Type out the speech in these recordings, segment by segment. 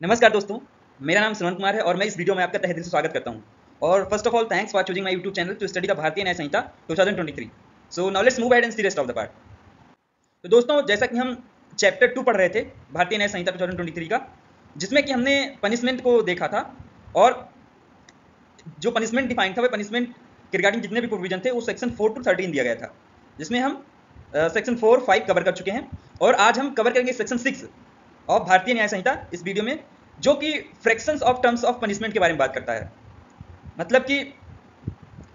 नमस्कार दोस्तों, मेरा नाम सुमन कुमार है और मैं इस वीडियो में आपका तहे दिल से स्वागत करता हूं। और first of all thanks for choosing my YouTube channel to study the Bharatiya Nyaya Sanhita 2023। So now let's move ahead and see rest of the part. तो दोस्तों, जैसा कि हम चैप्टर 2 पढ़ रहे थे भारतीय न्याय संहिता 2023 का, जिसमें कि हमने पनिशमेंट को देखा था और जो पनिशमेंट डिफाइन था वह पनिशमेंट के रिगार्डिंग जितने भी प्रोविजन थे वो सेक्शन 4 टू 13 दिया गया था, जिसमें हम सेक्शन 4, 5 कवर कर चुके हैं और आज हम कवर करेंगे सेक्शन 6 ऑफ भारतीय न्याय संहिता इस वीडियो में, जो कि fractions of terms of punishment के बारे में बात करता है। मतलब कि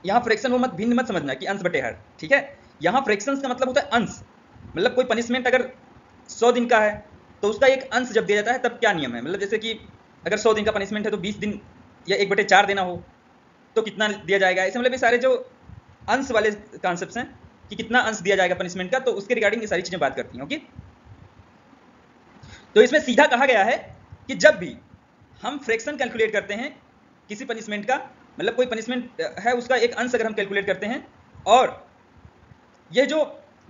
यहाँ फ्रैक्शन वो मत भिन्न मत समझना कि अंश बटे हर, ठीक है। यहाँ फ्रैक्शंस का मतलब होता है अंश। मतलब कोई पनिशमेंट अगर 100 दिन का है तो उसका एक अंश जब दिया जाता है तब क्या नियम है। मतलब जैसे कि अगर 100 दिन का पनिशमेंट है तो 20 दिन या 1/4 देना हो तो कितना दिया जाएगा। ऐसे मतलब ये सारे जो अंश वाले कॉन्सेप्ट्स हैं कि कितना अंश दिया जाएगा पनिशमेंट का, तो उसके रिगार्डिंग ये सारी चीजें बात करती हैं। ओके, तो इसमें सीधा कहा गया है कि जब भी हम फ्रैक्शन कैलकुलेट करते हैं किसी पनिशमेंट का, मतलब कोई पनिशमेंट है उसका एक अंश अगर हम कैलकुलेट करते हैं और यह जो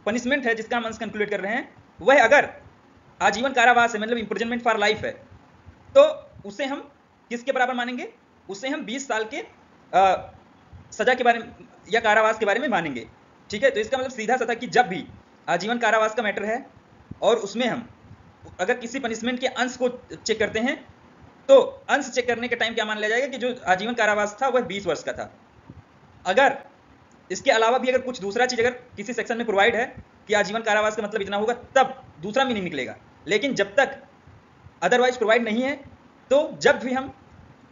पनिशमेंट है जिसका हम अंश कैलकुलेट कर रहे हैं वह अगर आजीवन कारावास है, मतलब इंप्रिजनमेंट फॉर लाइफ है, तो उसे हम किसके बराबर मानेंगे? उसे हम 20 साल के सजा के बारे में या कारावास के बारे में मानेंगे, ठीक है। तो इसका मतलब सीधा सा था कि जब भी आजीवन कारावास का मैटर है और उसमें हम अगर किसी पनिशमेंट के अंश को चेक करते हैं तो अंश चेक करने के टाइम क्या मान लिया जाएगा कि जो आजीवन कारावास था वह 20 वर्ष का था। अगर इसके अलावा भी अगर कुछ दूसरा चीज अगर किसी सेक्शन में प्रोवाइड है कि आजीवन कारावास का मतलब इतना होगा, तब दूसरा मीनिंग निकलेगा। लेकिन जब तक अदरवाइज प्रोवाइड नहीं है, तो जब भी हम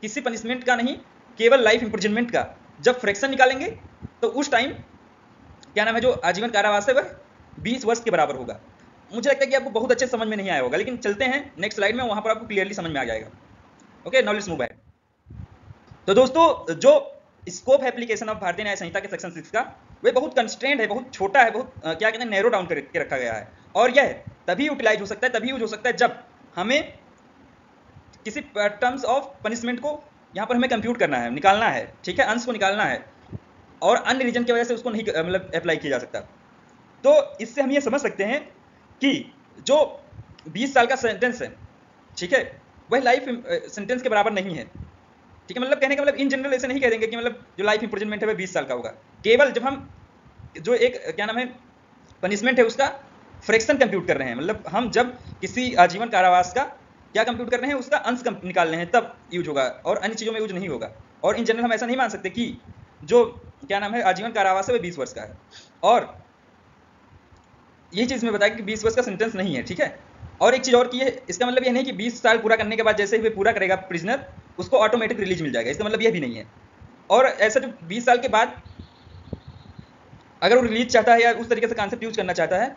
किसी पनिशमेंट का नहीं, केवल लाइफ इंप्रिजनमेंट का जब फ्रैक्शन निकालेंगे तो उस टाइम क्या नाम है, जो आजीवन कारावास है वह 20 वर्ष के बराबर होगा। मुझे लगता है कि आपको बहुत अच्छे समझ में नहीं आया होगा, लेकिन चलते हैं नेक्स्ट स्लाइड में, वहां पर आपको क्लियरली समझ में आ जाएगा। Okay, now let's move ahead. तो दोस्तों, जो स्कोप है एप्लीकेशन ऑफ भारतीय न्याय संहिता के सेक्शन 6 का, वह बहुत कंस्ट्रेंट है, बहुत छोटा है, बहुत क्या कहते हैं, नैरो डाउन करके रखा गया है। और यह तभी यूटिलाइज हो सकता है, तभी यूज हो सकता है जब हमें किसी टर्म्स ऑफ पनिशमेंट को यहाँ पर हमें कंप्यूट करना है, निकालना है, ठीक है, अंश को निकालना है, और अन्य रीजन की वजह से उसको नहीं मतलब अप्लाई किया जा सकता। तो इससे हम ये समझ सकते हैं कि जो 20 साल का सेंटेंस है, ठीक है, वह लाइफ सेंटेंस के बराबर नहीं है, ठीक है। मतलब कहने का मतलब इन जनरल ऐसे नहीं कह देंगे कि मतलब जो लाइफ इंप्रिजनमेंट है वह 20 साल का होगा। केवल जब हम जो एक क्या नाम है पनिशमेंट है उसका फ्रैक्शन कंप्यूट कर रहे हैं, मतलब हम जब किसी आजीवन कारावास का क्या कंप्यूट कर रहे हैं, उसका अंश निकाल रहे हैं, तब यूज होगा और अन्य चीज़ों में यूज नहीं होगा। और इन जनरल हम ऐसा नहीं मान सकते कि जो क्या नाम है आजीवन कारावास है वह 20 वर्ष का है। और यही चीज़ मैं बताया कि 20 वर्ष का सेंटेंस नहीं है, ठीक है। और एक चीज़ और की है, इसका मतलब यह नहीं कि 20 साल पूरा करने के बाद जैसे ही वे पूरा करेगा प्रिजनर, उसको ऑटोमेटिक रिलीज मिल जाएगा, इसका मतलब यह भी नहीं है। और ऐसा जो 20 साल के बाद अगर वो रिलीज चाहता है या उस तरीके से कॉन्सेप्ट यूज करना चाहता है,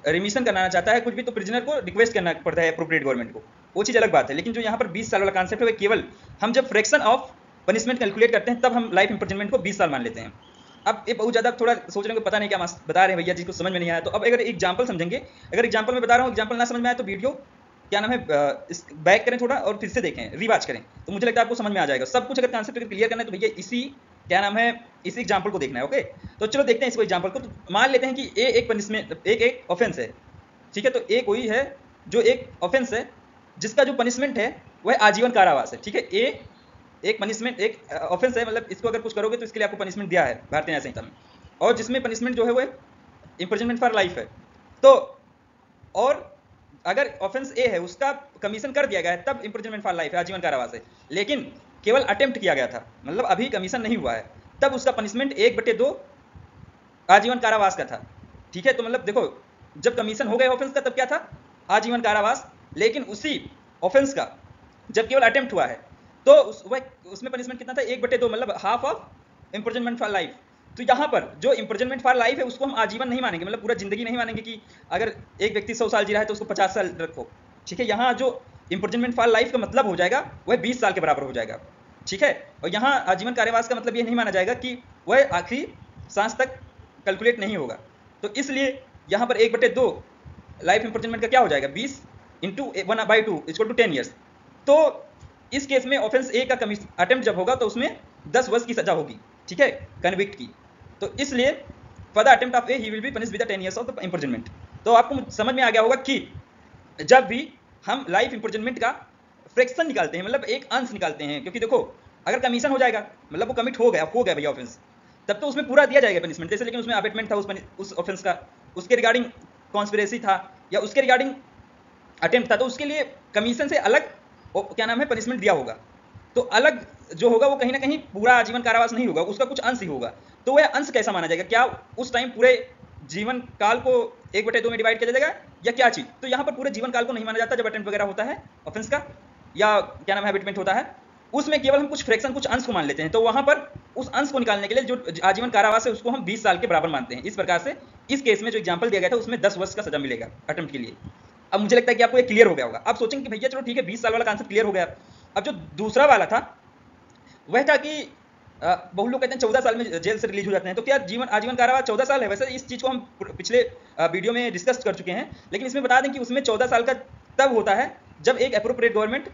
रिमिशन कराना चाहता है कुछ भी, तो प्रिजनर को रिक्वेस्ट करना पड़ता है अप्रोप्रिएट गवर्नमेंट को, वो चीज़ अलग बात है। लेकिन जो यहाँ पर 20 साल वाला कॉन्सेप्ट है, केवल हम जब फ्रैक्शन ऑफ पनिशमेंट कैलकुलेट करते हैं तब हम लाइफ इंप्रिजनमेंट को 20 साल मान लेते हैं। अब ये बहुत ज़्यादा थोड़ा सोच रहे हो पता नहीं क्या बता रहे हैं भैया, जिसको समझ में नहीं आया। तो अब अगर एग्जाम्पल समझेंगे, अगर एग्जाम्पल में बता रहा हूँ, एग्जाम्पल ना समझ में आया तो वीडियो क्या नाम है बैक करें थोड़ा और फिर से देखें, रिवाच करें, तो मुझे लगता है आपको समझ में आ जाएगा सब कुछ। अगर कॉन्सेप्ट अगर क्लियर करना है तो भैया इसी क्या नाम है इसी एग्जाम्पल को देखना है। ओके, तो चलो देखते हैं इसको एग्जाम्पल को। तो मान लेते हैं कि ए एक पनिशमेंट एक ऑफेंस है, ठीक है। तो ए कोई है जो एक ऑफेंस है जिसका जो पनिशमेंट है वह आजीवन कारावास है, ठीक है। ए एक पनिशमेंट एक ऑफेंस है, मतलब इसको अगर कुछ करोगे तो इसके लिए आपको पनिशमेंट दिया है भारतीय न्याय संहिता में, और जिसमें पनिशमेंट जो है वो इंप्रिजनमेंट फॉर लाइफ है। तो और अगर ऑफेंस ए है उसका कमीशन कर दिया गया है तब इंप्रिजनमेंट फॉर लाइफ है, आजीवन कारावास है। लेकिन केवल अटेम्प्ट किया गया था, मतलब अभी कमीशन नहीं हुआ है, तब उसका पनिशमेंट 1/2 आजीवन कारावास का था, ठीक है। तो मतलब देखो, जब कमीशन हो गया ऑफेंस का तब क्या था, आजीवन कारावास। लेकिन उसी ऑफेंस का जब केवल अटेम्प्ट हुआ है तो उसमें पनिशमेंट कितना था, 1/2, मतलब half of imprisonment for life. तो यहाँ पर जो इंप्रिजनमेंट फॉर लाइफ है उसको हम आजीवन नहीं मानेंगे, मतलब पूरा जिंदगी नहीं मानेंगे कि अगर एक व्यक्ति 100 साल जी रहा है तो उसको 50 साल रखो, ठीक है। यहाँ जो इंप्रिजनमेंट फॉर लाइफ का मतलब हो जाएगा वह 20 साल के बराबर हो जाएगा, ठीक है। और यहाँ आजीवन कारावास का मतलब ये नहीं माना जाएगा कि वह आखिरी सांस तक कैलकुलेट नहीं होगा। तो इसलिए यहाँ पर 1/2 लाइफ इंप्रिजनमेंट का क्या हो जाएगा, 20 इंटू 1/2 = 10 ईयर्स। तो इस केस में ऑफेंस ए का अटेम्प्ट जब होगा तो उसमें 10 वर्ष की सजा होगी, ठीक है, कन्विक्ट की। तो इसलिए for the attempt of A he will be punished with 10 years of the imprisonment. तो आपको समझ में आ गया होगा कि जब भी हम लाइफ इंप्रिजनमेंट का फ्रैक्शन निकालते हैं, मतलब एक अंश निकालते हैं। क्योंकि देखो अगर कमीशन हो जाएगा, मतलब वो कमिट हो गया भैया ऑफेंस, तब तो उसमें पूरा दिया जाएगा पनिशमेंट जैसे, लेकिन उसमें अबेटमेंट था उस ऑफेंस का, उसके रिगार्डिंग कॉन्स्पिरेसी था या उसके रिगार्डिंग अटेम्प्ट था, तो उसके लिए कमीशन से अलग क्या नाम है पनिशमेंट दिया होगा। तो अलग जो होगा वो कहीं ना कहीं पूरा आजीवन कारावास नहीं होगा, उसका कुछ अंश ही होगा। तो वह अंश कैसा माना जाएगा, क्या उस टाइम पूरे जीवन काल को 1/2 में डिवाइड किया जाएगा या क्या चीज? तो यहाँ पर पूरे जीवन काल को नहीं माना जाता जब अटेम्प्ट वगैरह होता है ऑफेंस का, या क्या नाम है अबेटमेंट होता है, उसमें केवल हम कुछ फ्रैक्शन कुछ अंश को मान लेते हैं। तो वहां पर उस अंश को निकालने के लिए जो आजीवन कारावास है उसको हम 20 साल के बराबर मानते हैं। इस प्रकार से इस केस में जो एग्जाम्पल दिया गया था उसमें 10 वर्ष का सजा मिलेगा अटेम्प्ट के लिए। अब मुझे लगता है कि आपको ये क्लियर हो गया होगा। आप सोचेंगे कि भैया चलो ठीक है 20 साल वाला कॉन्सेप्ट क्लियर हो गया। अब जो दूसरा वाला था वह था कि बहुत लोग कहते हैं 14 साल में जेल से रिलीज हो जाते हैं, तो क्या आजीवन कारावास 14 साल है? वैसे इस चीज को हम पिछले वीडियो में डिस्कस कर चुके हैं, लेकिन इसमें बता दें कि उसमें 14 साल का तब होता है जब एक एप्रोप्रिएट गवर्नमेंट,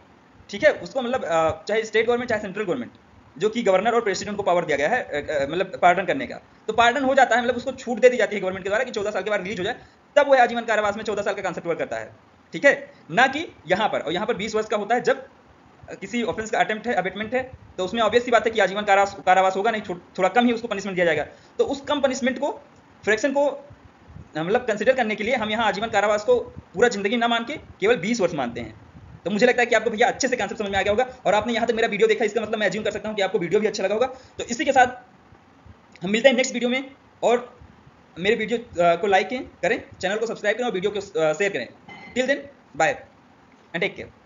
ठीक है, उसको मतलब चाहे स्टेट गवर्नमेंट चाहे सेंट्रल गवर्नमेंट, जो कि गवर्नर और प्रेसिडेंट को पावर दिया गया है मतलब पार्डन करने का, तो पार्डन हो जाता है, मतलब उसको छूट दे दी जाती है गवर्नमेंट के द्वारा कि 14 साल के बाद रिलीज हो जाए, तब वह आजीवन कारावास में 14 साल का कॉन्सेप्ट वर्क करता है, ठीक है, ना कि यहाँ पर। और यहाँ पर 20 वर्ष का होता है जब किसी ऑफेंस का अटेम्प्ट है, अबेटमेंट है, तो उसमें ऑब्वियस सी बात है कि आजीवन कारावास होगा नहीं, थोड़ा कम ही उसको पनिशमेंट दिया जाएगा। तो उस कम पनिशमेंट को, फ्रैक्शन को मतलब कंसिडर करने के लिए हम यहाँ आजीवन कारावास को पूरा जिंदगी ना मान के केवल 20 वर्ष मानते हैं। तो मुझे लगता है कि आपको भैया अच्छे से कॉन्सेप्ट समझ में आ गया होगा, और आपने यहाँ तक मेरा वीडियो देखा, इसका मतलब मैं एज्यूम कर सकता हूँ कि आपको वीडियो भी अच्छा लगा होगा। तो इसी के साथ हम मिलते हैं नेक्स्ट वीडियो में, और मेरे वीडियो को लाइक करें, चैनल को सब्सक्राइब करें और वीडियो को शेयर करें। Till then bye and take care.